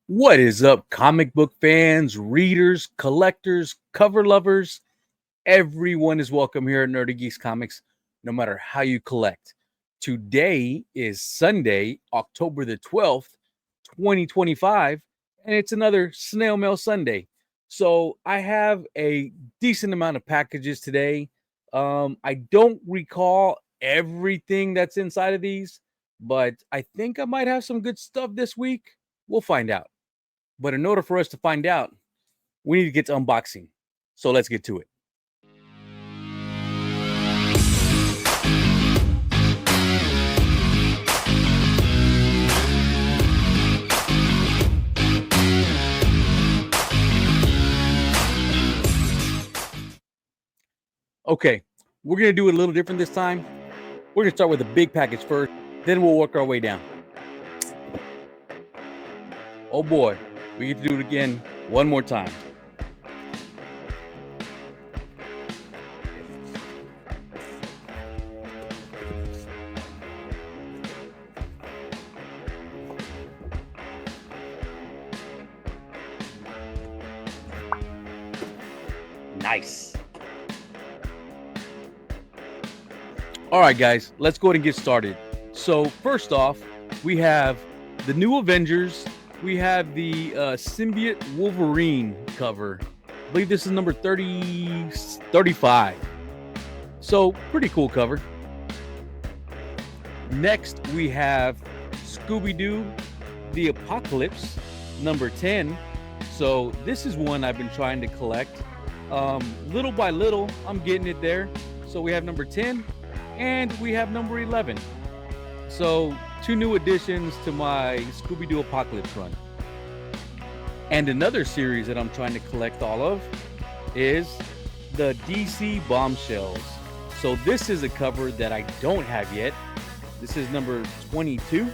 What is up, comic book fans, readers, collectors, cover lovers? Everyone is welcome here at NerdyGeeks Comics, no matter how you collect. Today is Sunday, October the 12th, 2025, and it's another Snail Mail Sunday. So I have a decent amount of packages today. I don't recall everything that's inside of these, but I think I might have some good stuff this week. We'll find out. But in order for us to find out, we need to get to unboxing. So let's get to it. Okay, we're going to do it a little different this time. We're going to start with a big package first, then we'll work our way down. Oh boy, we get to do it again one more time. Nice. All right, guys, let's go ahead and get started. So first off, we have the new Avengers. We have the Symbiote Wolverine cover. I believe this is number 35. So pretty cool cover. Next, we have Scooby-Doo, The Apocalypse, number 10. So this is one I've been trying to collect. Little by little, I'm getting it there. So we have number 10 and we have number 11. So two new additions to my Scooby-Doo Apocalypse run. And another series that I'm trying to collect all of is the DC Bombshells. So this is a cover that I don't have yet. This is number 22.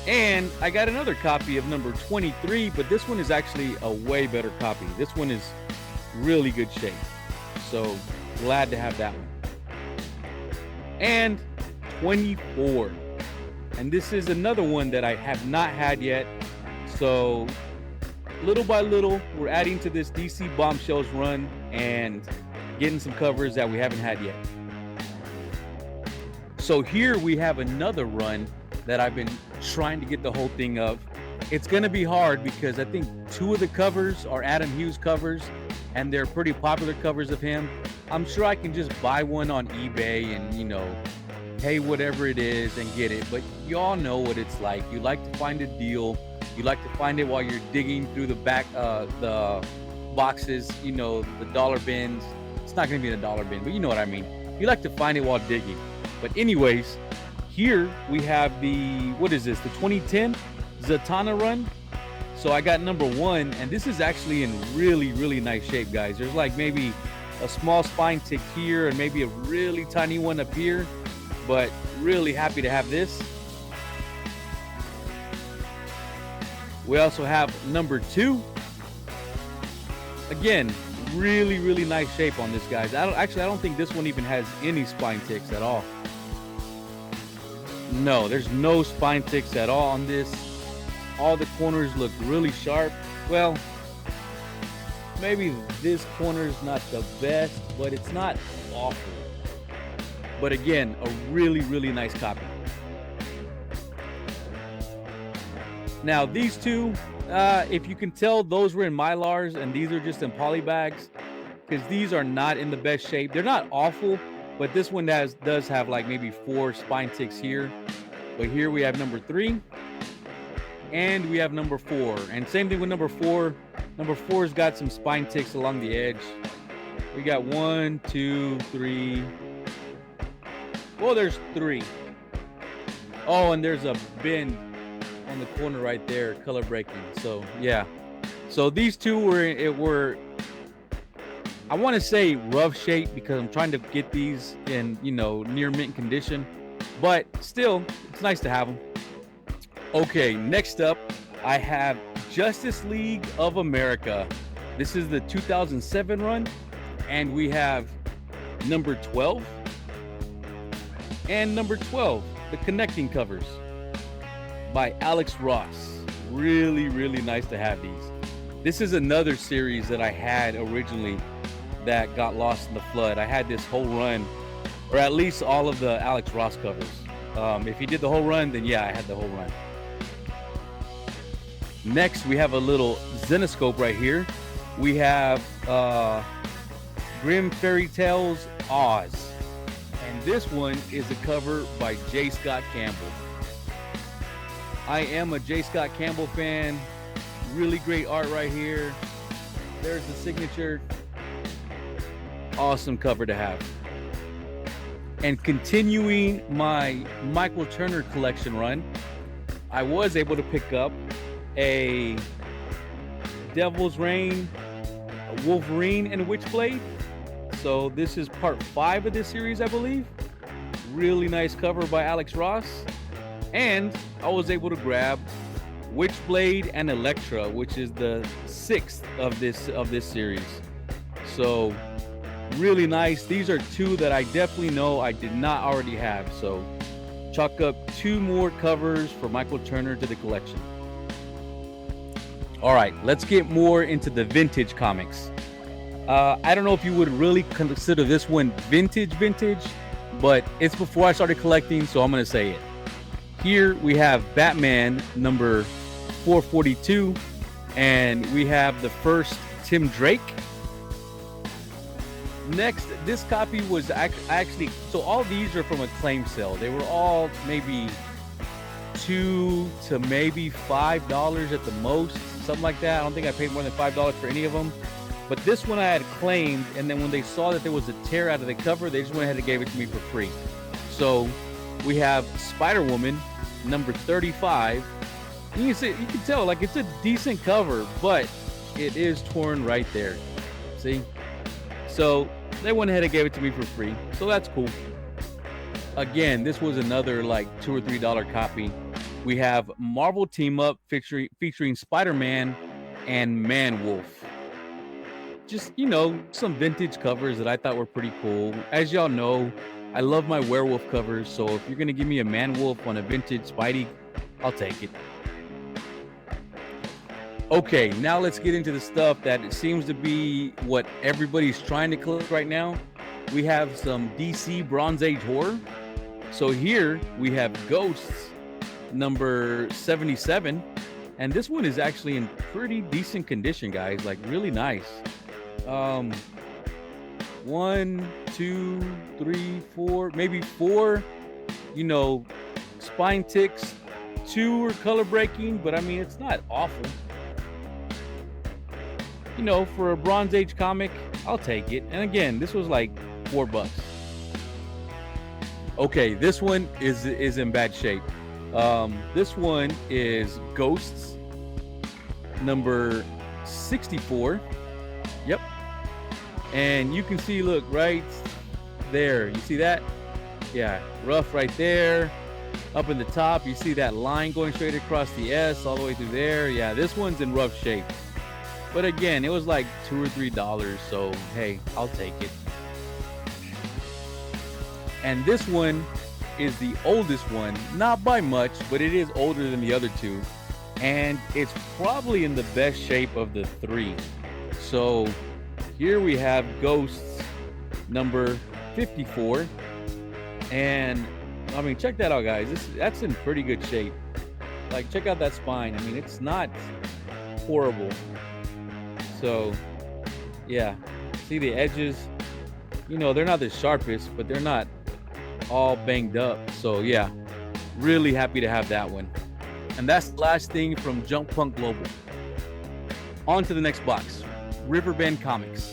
And I got another copy of number 23, but this one is actually a way better copy. This one is really good shape. So glad to have that one. And 24. And this is another one that I have not had yet. So little by little, we're adding to this DC Bombshells run and getting some covers that we haven't had yet. So here we have another run that I've been trying to get the whole thing of. It's going to be hard because I think two of the covers are Adam Hughes covers and they're pretty popular covers of him. I'm sure I can just buy one on eBay and, pay whatever it is and get it. But y'all know what it's like. You like to find a deal. You like to find it while you're digging through the back, the boxes, the dollar bins. It's not going to be in a dollar bin, but you know what I mean. You like to find it while digging. But anyways, here we have the 2010 Zatanna run. So I got number 1, and this is actually in really, really nice shape, guys. There's like maybe a small spine tick here and maybe a really tiny one up here, but really happy to have this. We also have number 2. Again, really, really nice shape on this, guys. I don't think this one even has any spine ticks at all. No, there's no spine ticks at all on this. All the corners look really sharp. Well, maybe this corner is not the best, but it's not awful. But again, a really, really nice copy. Now, these two, if you can tell, those were in Mylars and these are just in poly bags because these are not in the best shape. They're not awful, but this one does have like maybe 4 spine ticks here. But here we have number 3 and we have number 4. And same thing with number 4. Number 4's got some spine ticks along the edge. We got 1, 2, 3. Well, there's 3. Oh, and there's a bend on the corner right there, color breaking. So yeah. So these two were I want to say rough shape because I'm trying to get these in, near mint condition, but still, it's nice to have them. Okay, next up, I have Justice League of America. This is the 2007 run, and we have number 12 and number 12, the connecting covers. by Alex Ross. Really, really nice to have these. This is another series that I had originally that got lost in the flood. I had this whole run, or at least all of the Alex Ross covers. If he did the whole run, then yeah, I had the whole run. Next, we have a little Zenoscope right here. We have Grimm Fairy Tales Oz. And this one is a cover by J. Scott Campbell. I am a J. Scott Campbell fan. Really great art right here. There's the signature. Awesome cover to have. And continuing my Michael Turner collection run, I was able to pick up a Devil's Reign, a Wolverine, and Witchblade. So this is part 5 of this series, I believe. Really nice cover by Alex Ross. And I was able to grab Witchblade and Elektra, which is the 6th of this series. So really nice. These are 2 that I definitely know I did not already have. So chalk up 2 more covers for Michael Turner to the collection. All right, let's get more into the vintage comics. I don't know if you would really consider this one vintage, but it's before I started collecting, so I'm going to say it. Here we have Batman number 442, and we have the first Tim Drake. Next, this copy was actually, so all these are from a claim sale. They were all maybe $2 to maybe $5 at the most, something like that. I don't think I paid more than $5 for any of them. But this one I had claimed, and then when they saw that there was a tear out of the cover, they just went ahead and gave it to me for free. So we have Spider-Woman number 35. You can tell, like, it's a decent cover, but it is torn right there. See? So they went ahead and gave it to me for free. So that's cool. Again, this was another like $2 or $3 copy. We have Marvel Team Up featuring Spider-Man and Man-Wolf. Just, some vintage covers that I thought were pretty cool. As y'all know, I love my werewolf covers. So if you're going to give me a Man-Wolf on a vintage Spidey, I'll take it. Okay, now let's get into the stuff that it seems to be what everybody's trying to collect right now. We have some DC Bronze Age horror. So here we have Ghosts number 77. And this one is actually in pretty decent condition, guys. Like, really nice. 1, 2, 3, 4, maybe 4, spine ticks. 2 are color breaking, but I mean, it's not awful. For a Bronze Age comic, I'll take it. And again, this was like $4. Okay, this one is in bad shape. This one is Ghosts number 64. Yep. And you can see, look, right there. You see that? Yeah, rough right there. Up in the top, you see that line going straight across the S all the way through there. Yeah, this one's in rough shape. But again, it was like $2 or $3, so hey, I'll take it. And this one is the oldest one, not by much, but it is older than the other 2. And it's probably in the best shape of the 3. So here we have Ghosts number 54. And I mean, check that out, guys. That's in pretty good shape. Like, check out that spine. I mean, it's not horrible. So, yeah. See the edges? They're not the sharpest, but they're not all banged up. So, yeah. Really happy to have that one. And that's the last thing from Jump Punk Global. On to the next box. Riverbend Comics.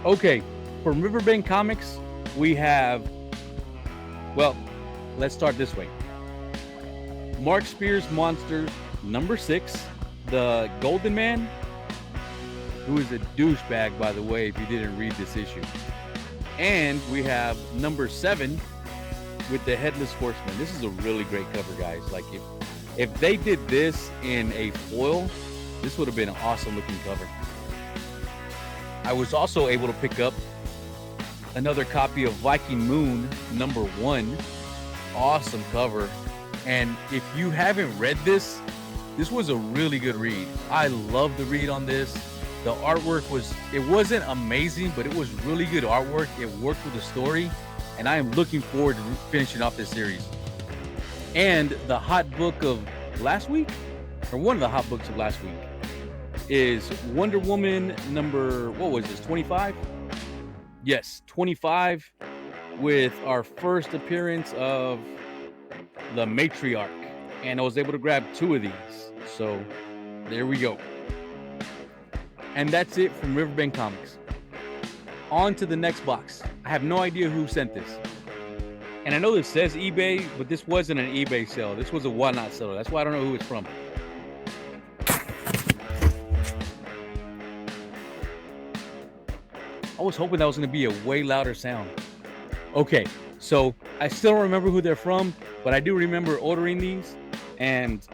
Okay, from Riverbend Comics, we have, well, let's start this way. Mark Spears Monsters number 6, the Golden Man, who is a douchebag, by the way, if you didn't read this issue. And we have number 7 with the Headless Horseman. This is a really great cover, guys. Like, if they did this in a foil, this would have been an awesome looking cover. I was also able to pick up Another copy of Viking Moon #1. Awesome cover. And if you haven't read this was a really good read. I love the read on this. The artwork wasn't amazing, but it was really good artwork. It worked with the story, and I am looking forward to finishing off this series. And the hot book of last week, or one of the hot books of last week, is Wonder Woman number, 25? Yes, 25, with our first appearance of the matriarch. And I was able to grab 2 of these. So there we go. And that's it from Riverbend Comics. On to the next box. I have no idea who sent this. And I know this says eBay, but this wasn't an eBay sale. This was a Whatnot seller. That's why I don't know who it's from. I was hoping that was going to be a way louder sound. Okay, so I still don't remember who they're from, but I do remember ordering these. And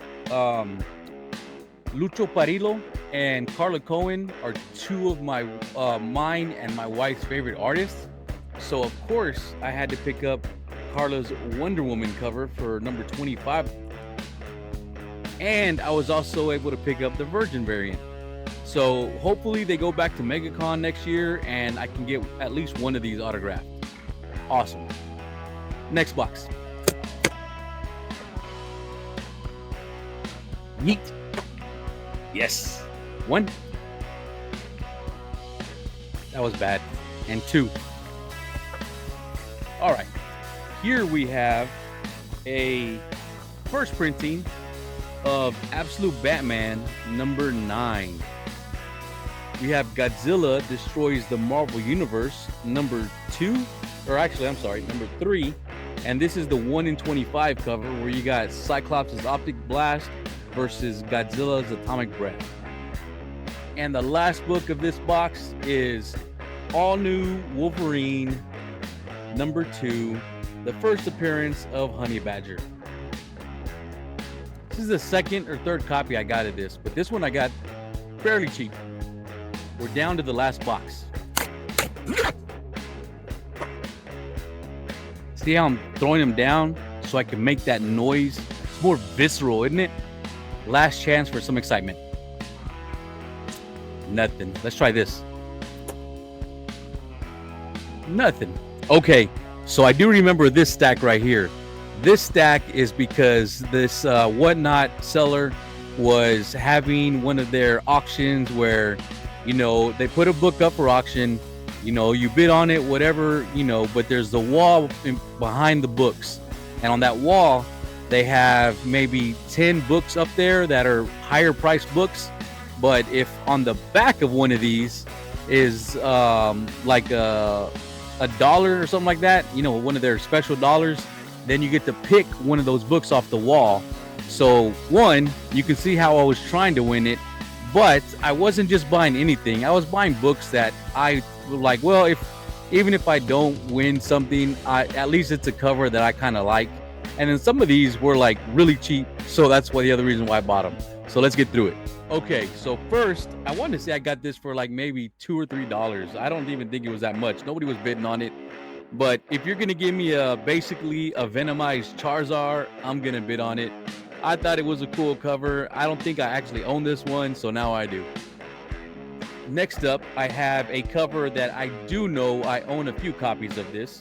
Lucho Parillo and Carla Cohen are 2 of my mine and my wife's favorite artists. So of course I had to pick up Carla's Wonder Woman cover for number 25. And I was also able to pick up the Virgin variant. So hopefully they go back to MegaCon next year and I can get at least one of these autographed. Awesome. Next box. Yeet. Yes. 1. That was bad. And 2. All right. Here we have a first printing of Absolute Batman number 9. We have Godzilla Destroys the Marvel Universe number 2, or actually, I'm sorry, number 3. And this is the 1 in 25 cover where you got Cyclops' Optic Blast versus Godzilla's Atomic Breath. And the last book of this box is All New Wolverine number 2, the first appearance of Honey Badger. This is the second or third copy I got of this, but this one I got fairly cheap. We're down to the last box. See how I'm throwing them down so I can make that noise? It's more visceral, isn't it? Last chance for some excitement. Nothing. Let's try this. Nothing. Okay, so I do remember this stack right here. This stack is because this Whatnot seller was having one of their auctions where, they put a book up for auction, you bid on it, whatever, but there's the wall behind the books. And on that wall, they have maybe 10 books up there that are higher priced books. But if on the back of one of these is like a dollar or something like that, one of their special dollars, then you get to pick one of those books off the wall. So one, you can see how I was trying to win it, but I wasn't just buying anything. I was buying books that I like, well, even if I don't win something, at least it's a cover that I kind of like. And then some of these were like really cheap, so that's the other reason why I bought them. So let's get through it. Okay, so first, I wanted to say I got this for like maybe $2 or $3. I don't even think it was that much. Nobody was bidding on it. But if you're gonna give me basically a Venomized Charizard, I'm gonna bid on it. I thought it was a cool cover. I don't think I actually own this one, so now I do. Next up, I have a cover that I do know I own a few copies of this,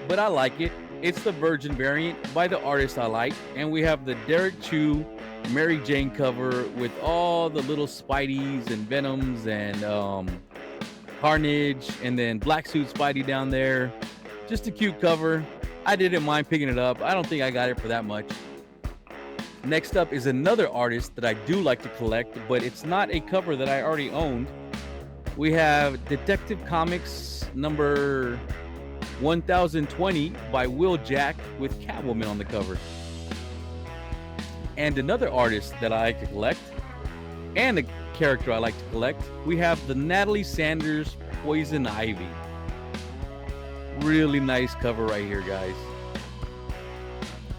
but I like it. It's the Virgin variant by the artist I like, and we have the Derek Chu Mary Jane cover with all the little Spideys and Venoms and Carnage, and then Black Suit Spidey down there. Just a cute cover. I didn't mind picking it up. I don't think I got it for that much. Next up is another artist that I do like to collect, but it's not a cover that I already owned. We have Detective Comics number 1020 by Will Jack with Catwoman on the cover. And another artist that I like to collect, and a character I like to collect, we have the Natalie Sanders Poison Ivy. Really nice cover right here, guys.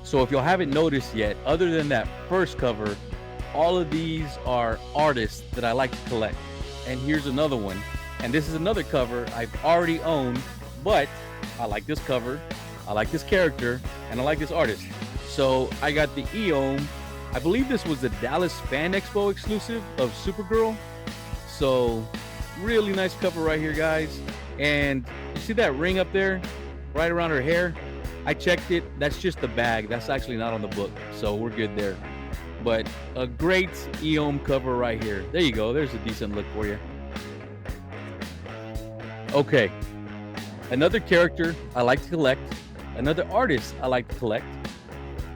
So if y'all haven't noticed yet, other than that first cover, all of these are artists that I like to collect. And here's another one. And this is another cover I've already owned, but I like this cover, I like this character, and I like this artist. So I got the EOM. I believe this was the Dallas Fan Expo exclusive of Supergirl. So really nice cover right here, guys. And you see that ring up there right around her hair? I checked it. That's just the bag. That's actually not on the book. So we're good there. But a great EOM cover right here. There you go. There's a decent look for you. Okay. Another character I like to collect. Another artist I like to collect.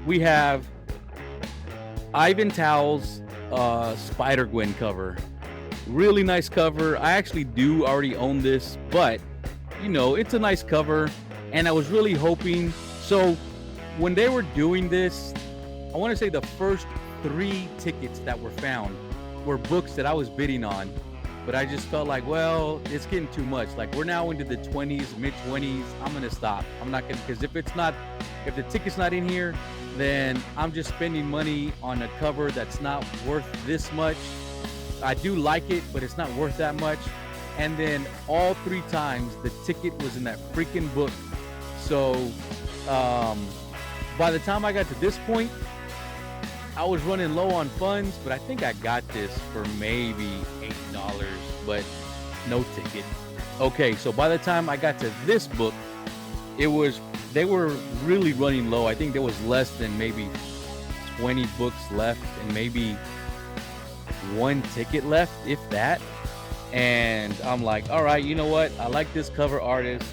We have Ivan Towles' Spider-Gwen cover. Really nice cover. I actually do already own this, but you know, it's a nice cover, and I was really hoping. So when they were doing this, I want to say the first 3 tickets that were found were books that I was bidding on, but I just felt like, well, it's getting too much. Like, we're now into the 20s, mid-20s. I'm gonna stop. I'm not gonna, because if the ticket's not in here, then I'm just spending money on a cover that's not worth this much. I do like it, but it's not worth that much. And then all 3 times the ticket was in that freaking book. So by the time I got to this point, I was running low on funds, but I think I got this for maybe $8, but no ticket. Okay, so by the time I got to this book, they were really running low. I think there was less than maybe 20 books left and maybe 1 ticket left, if that. And I'm like, all right, you know what? I like this cover artist.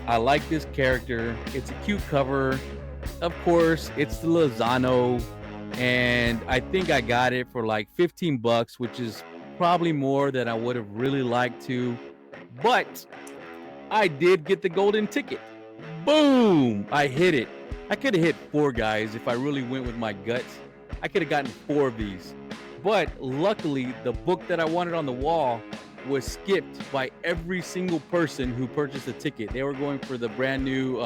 I like this character. It's a cute cover. Of course, it's the Lozano. And I think I got it for like $15, which is probably more than I would have really liked to. But I did get the golden ticket. Boom! I hit it. I could have hit 4, guys, if I really went with my guts. I could have gotten 4 of these. But luckily, the book that I wanted on the wall was skipped by every single person who purchased a ticket. They were going for the brand new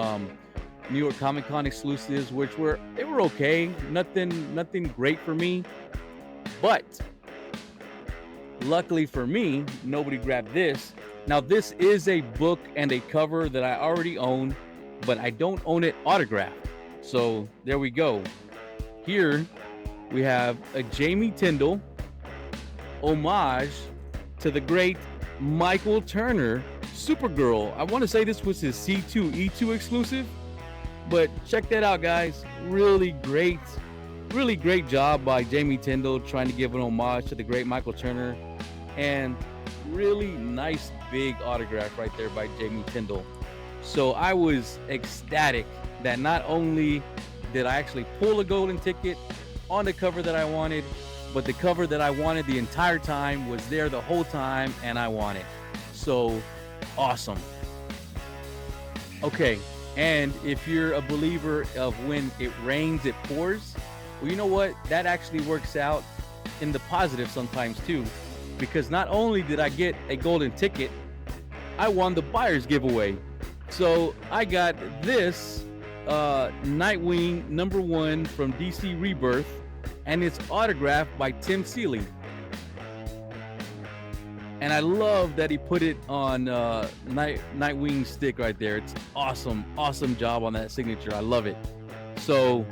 New York Comic Con exclusives, which were okay. Nothing great for me. But luckily for me, nobody grabbed this. Now, this is a book and a cover that I already own, but I don't own it autographed. So there we go. Here we have a Jamie Tyndall homage to the great Michael Turner Supergirl. I want to say this was his C2E2 exclusive, but check that out, guys. Really great job by Jamie Tyndall trying to give an homage to the great Michael Turner, and really nice big autograph right there by Jamie Tyndall. So I was ecstatic that not only did I actually pull a golden ticket on the cover that I wanted, but the cover that I wanted the entire time was there the whole time, and I want it. So awesome. Okay, and if you're a believer of when it rains, it pours, well, you know what? That actually works out in the positive sometimes too, because not only did I get a golden ticket, I won the buyer's giveaway. So I got this Nightwing #1 from DC Rebirth, and it's autographed by Tim Seeley. And I love that he put it on Nightwing stick right there. It's awesome job on that signature. I love it. So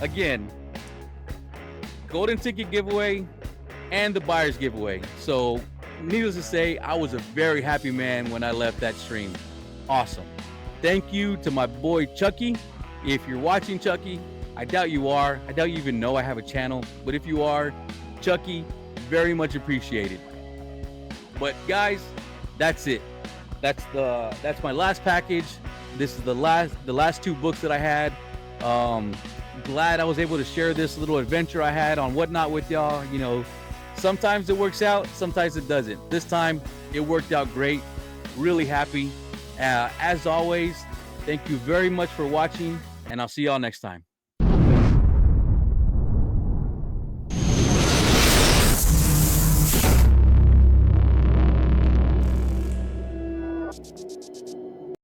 again, golden ticket giveaway and the buyer's giveaway. So needless to say, I was a very happy man when I left that stream. Awesome. Thank you to my boy Chucky. If you're watching, Chucky, I doubt you are. I doubt you even know I have a channel. But if you are, Chucky, very much appreciated. But guys, that's it. That's my last package. This is the last 2 books that I had. Glad I was able to share this little adventure I had on Whatnot with y'all. You know, sometimes it works out, sometimes it doesn't. This time it worked out great. Really happy. As always, thank you very much for watching, and I'll see y'all next time.